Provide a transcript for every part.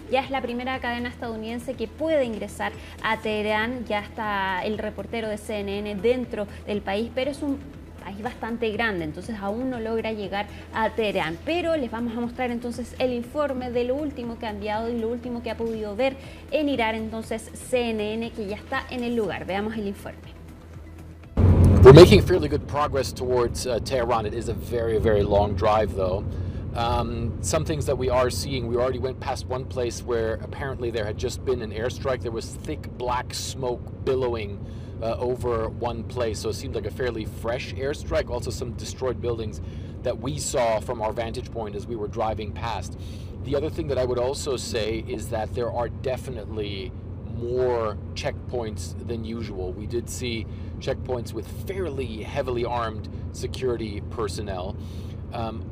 Ya es la primera cadena estadounidense que puede ingresar a Teherán. Ya está el reportero de CNN dentro del país, pero es un país bastante grande, entonces aún no logra llegar a Teherán. Pero les vamos a mostrar entonces el informe de lo último que ha enviado y lo último que ha podido ver en Irán, entonces CNN, que ya está en el lugar. Veamos el informe. We're making fairly good progress towards Tehran. It is a very, very long drive, though. Some things that we are seeing, we already went past one place where apparently there had just been an airstrike. There was thick black smoke billowing over one place, so it seemed like a fairly fresh airstrike. Also some destroyed buildings that we saw from our vantage point as we were driving past. The other thing that I would also say is that there are definitely more checkpoints than usual. We did see checkpoints with fairly heavily armed security personnel.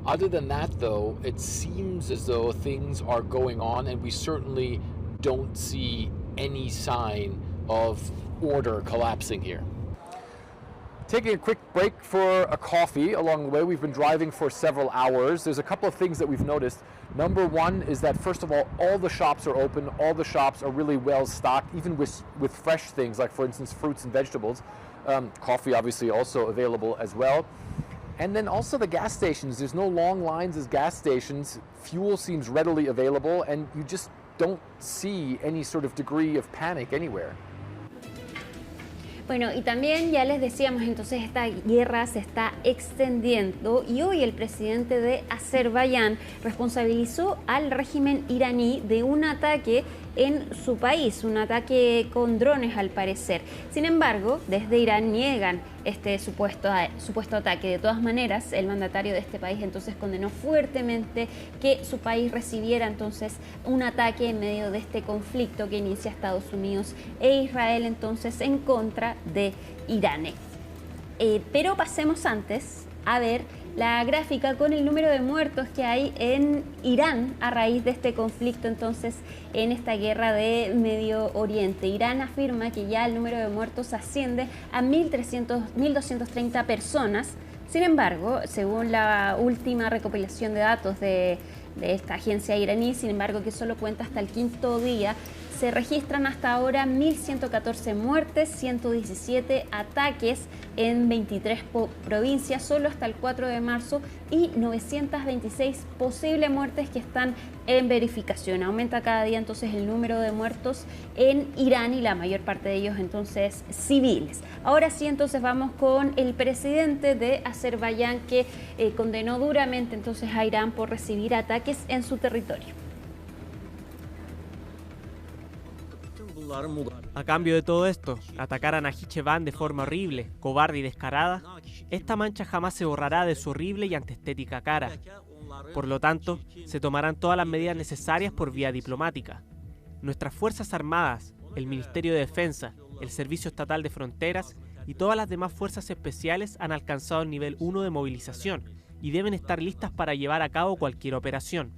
Other than that, though, it seems as though things are going on, and we certainly don't see any sign of order collapsing here. Taking a quick break for a coffee along the way. We've been driving for several hours. There's a couple of things that we've noticed. Number one is that, first of all the shops are open. All the shops are really well stocked, even with fresh things, like, for instance, fruits and vegetables. Coffee, obviously, also available as well. And then also the gas stations. There's no long lines as gas stations. Fuel seems readily available, and you just don't see any sort of degree of panic anywhere. Bueno, y también ya les decíamos, entonces esta guerra se está extendiendo y hoy el presidente de Azerbaiyán responsabilizó al régimen iraní de un ataque en su país, un ataque con drones al parecer. Sin embargo, desde Irán niegan este supuesto ataque. De todas maneras, el mandatario de este país entonces condenó fuertemente que su país recibiera entonces un ataque en medio de este conflicto que inicia Estados Unidos e Israel entonces en contra de Irán. Pero pasemos antes a ver la gráfica con el número de muertos que hay en Irán a raíz de este conflicto entonces en esta guerra de Medio Oriente. Irán afirma que ya el número de muertos asciende a 1.230 personas. Sin embargo, según la última recopilación de datos de esta agencia iraní, sin embargo que solo cuenta hasta el quinto día, se registran hasta ahora 1.114 muertes, 117 ataques en 23 provincias solo hasta el 4 de marzo y 926 posibles muertes que están en verificación. Aumenta cada día entonces el número de muertos en Irán y la mayor parte de ellos entonces civiles. Ahora sí, entonces vamos con el presidente de Azerbaiyán que condenó duramente entonces a Irán por recibir ataques en su territorio. A cambio de todo esto, atacar a Najicheván de forma horrible, cobarde y descarada, esta mancha jamás se borrará de su horrible y antiestética cara. Por lo tanto, se tomarán todas las medidas necesarias por vía diplomática. Nuestras Fuerzas Armadas, el Ministerio de Defensa, el Servicio Estatal de Fronteras y todas las demás fuerzas especiales han alcanzado el nivel 1 de movilización y deben estar listas para llevar a cabo cualquier operación.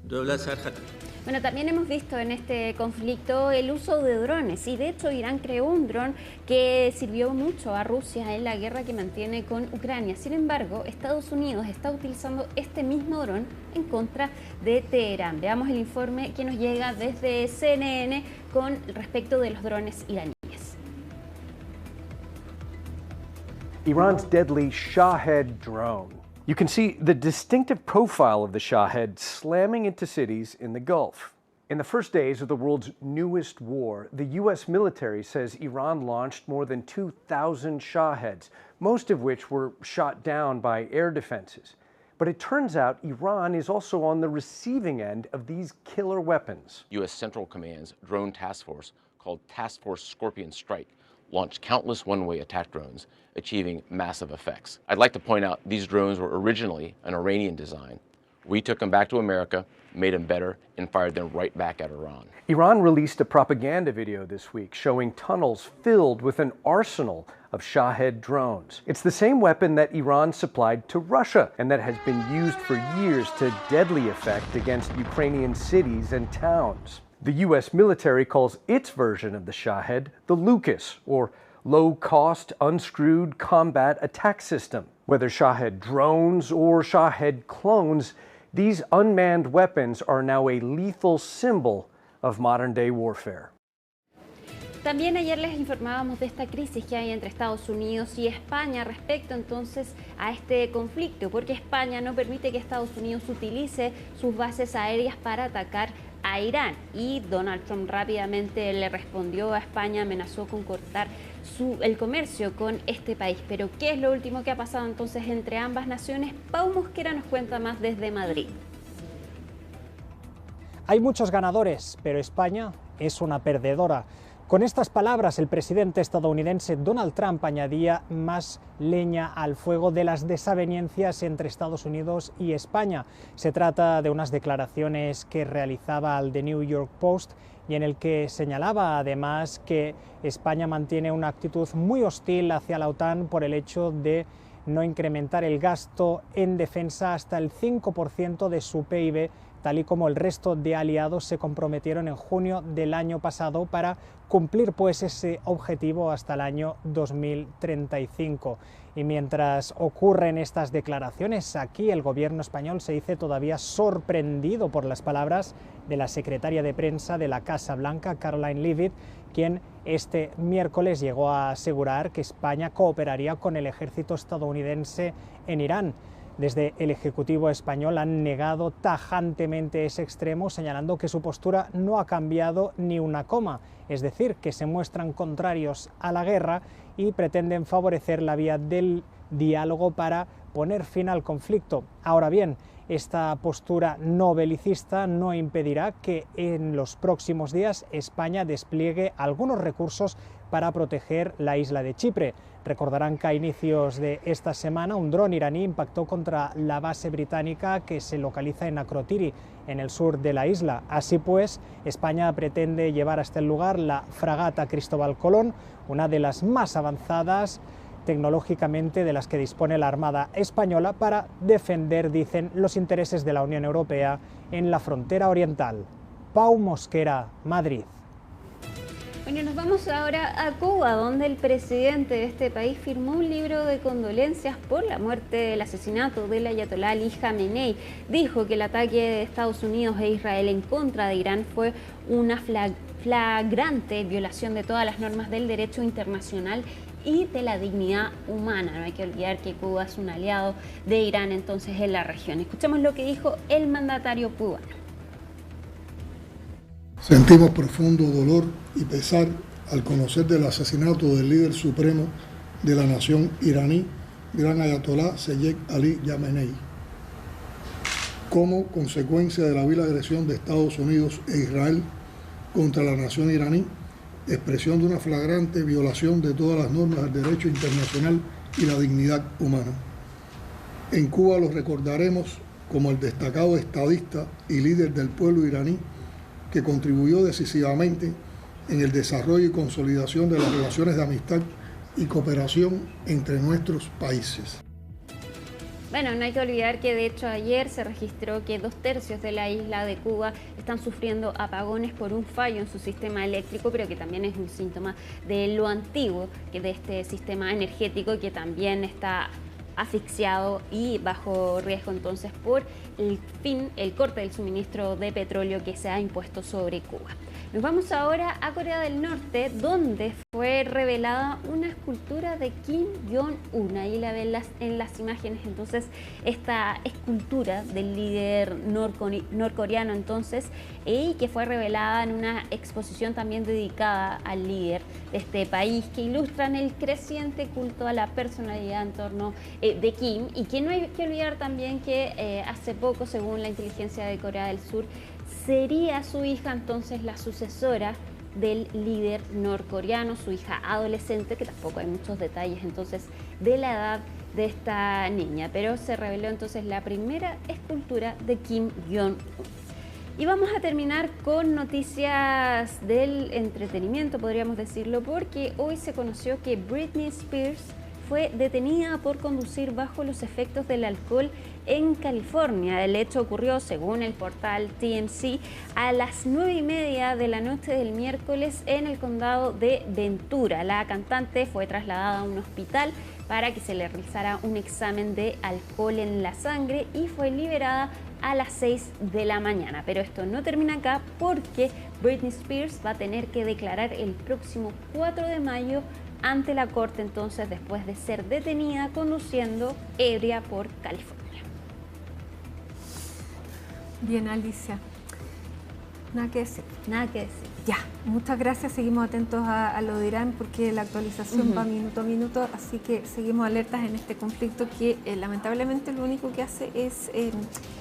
Bueno, también hemos visto en este conflicto el uso de drones y de hecho Irán creó un dron que sirvió mucho a Rusia en la guerra que mantiene con Ucrania. Sin embargo, Estados Unidos está utilizando este mismo dron en contra de Teherán. Veamos el informe que nos llega desde CNN con respecto de los drones iraníes. Iran's deadly Shahed drone. You can see the distinctive profile of the Shahed slamming into cities in the Gulf. In the first days of the world's newest war, the U.S. military says Iran launched more than 2,000 Shaheds, most of which were shot down by air defenses. But it turns out Iran is also on the receiving end of these killer weapons. U.S. Central Command's drone task force, called Task Force Scorpion Strike, launched countless one-way attack drones, achieving massive effects. I'd like to point out these drones were originally an Iranian design. We took them back to America, made them better, and fired them right back at Iran. Iran released a propaganda video this week showing tunnels filled with an arsenal of Shahed drones. It's the same weapon that Iran supplied to Russia and that has been used for years to deadly effect against Ukrainian cities and towns. The U.S. military calls its version of the Shahed the Lucas, or Low-Cost Unscrewed Combat Attack System. Whether Shahed drones or Shahed clones, these unmanned weapons are now a lethal symbol of modern-day warfare. También ayer les informábamos de esta crisis que hay entre Estados Unidos y España respecto entonces a este conflicto, porque España no permite que Estados Unidos utilice sus bases aéreas para atacar a Irán, y Donald Trump rápidamente le respondió a España, amenazó con cortar el comercio con este país. Pero ¿qué es lo último que ha pasado entonces entre ambas naciones? Pau Mosquera nos cuenta más desde Madrid. Hay muchos ganadores, pero España es una perdedora. Con estas palabras, el presidente estadounidense Donald Trump añadía más leña al fuego de las desavenencias entre Estados Unidos y España. Se trata de unas declaraciones que realizaba al The New York Post y en el que señalaba además que España mantiene una actitud muy hostil hacia la OTAN por el hecho de no incrementar el gasto en defensa hasta el 5% de su PIB, tal y como el resto de aliados se comprometieron en junio del año pasado para cumplir pues ese objetivo hasta el año 2035. Y mientras ocurren estas declaraciones, aquí el gobierno español se dice todavía sorprendido por las palabras de la secretaria de prensa de la Casa Blanca, Caroline Leavitt, quien este miércoles llegó a asegurar que España cooperaría con el ejército estadounidense en Irán. Desde el Ejecutivo español han negado tajantemente ese extremo, señalando que su postura no ha cambiado ni una coma, es decir, que se muestran contrarios a la guerra y pretenden favorecer la vía del diálogo para poner fin al conflicto. Ahora bien, esta postura no belicista no impedirá que en los próximos días España despliegue algunos recursos para proteger la isla de Chipre. Recordarán que a inicios de esta semana un dron iraní impactó contra la base británica que se localiza en Akrotiri, en el sur de la isla. Así pues, España pretende llevar a este lugar la fragata Cristóbal Colón, una de las más avanzadas tecnológicamente de las que dispone la Armada española para defender, dicen, los intereses de la Unión Europea en la frontera oriental. Pau Mosquera, Madrid. Bueno, nos vamos ahora a Cuba, donde el presidente de este país firmó un libro de condolencias por la muerte del asesinato del ayatolá Ali Jamenei. Dijo que el ataque de Estados Unidos e Israel en contra de Irán fue una flagrante violación de todas las normas del derecho internacional y de la dignidad humana. No hay que olvidar que Cuba es un aliado de Irán entonces en la región. Escuchemos lo que dijo el mandatario cubano. Sentimos profundo dolor y pesar al conocer del asesinato del líder supremo de la nación iraní, gran ayatolá Seyyed Ali Jamenei, como consecuencia de la vil agresión de Estados Unidos e Israel contra la nación iraní, expresión de una flagrante violación de todas las normas del derecho internacional y la dignidad humana. En Cuba lo recordaremos como el destacado estadista y líder del pueblo iraní que contribuyó decisivamente en el desarrollo y consolidación de las relaciones de amistad y cooperación entre nuestros países. Bueno, no hay que olvidar que de hecho ayer se registró que 2/3 de la isla de Cuba están sufriendo apagones por un fallo en su sistema eléctrico, pero que también es un síntoma de lo antiguo que de este sistema energético que también está asfixiado y bajo riesgo entonces por el corte del suministro de petróleo que se ha impuesto sobre Cuba. Nos vamos ahora a Corea del Norte, donde fue revelada una escultura de Kim Jong-un. Ahí la ven en las imágenes entonces esta escultura del líder norcoreano entonces, y que fue revelada en una exposición también dedicada al líder de este país, que ilustran el creciente culto a la personalidad en torno de Kim, y que no hay que olvidar también que hace poco, según la inteligencia de Corea del Sur, sería su hija entonces la sucesora del líder norcoreano, su hija adolescente, que tampoco hay muchos detalles entonces de la edad de esta niña, pero se reveló entonces la primera escultura de Kim Jong-un. Y vamos a terminar con noticias del entretenimiento, podríamos decirlo, porque hoy se conoció que Britney Spears fue detenida por conducir bajo los efectos del alcohol en California. El hecho ocurrió, según el portal TMZ, a las 9:30 de la noche del miércoles en el condado de Ventura. La cantante fue trasladada a un hospital para que se le realizara un examen de alcohol en la sangre y fue liberada a las 6 de la mañana. Pero esto no termina acá porque Britney Spears va a tener que declarar el próximo 4 de mayo ante la corte, entonces, después de ser detenida conduciendo ebria por California. Bien, Alicia. Nada que decir. Nada que decir. Ya, muchas gracias. Seguimos atentos a lo de Irán porque la actualización va minuto a minuto, así que seguimos alertas en este conflicto que lamentablemente lo único que hace es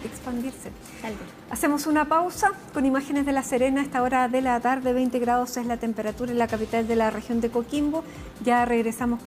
expandirse. Tal vez. Hacemos una pausa con imágenes de La Serena. A esta hora de la tarde, 20 grados es la temperatura en la capital de la región de Coquimbo. Ya regresamos.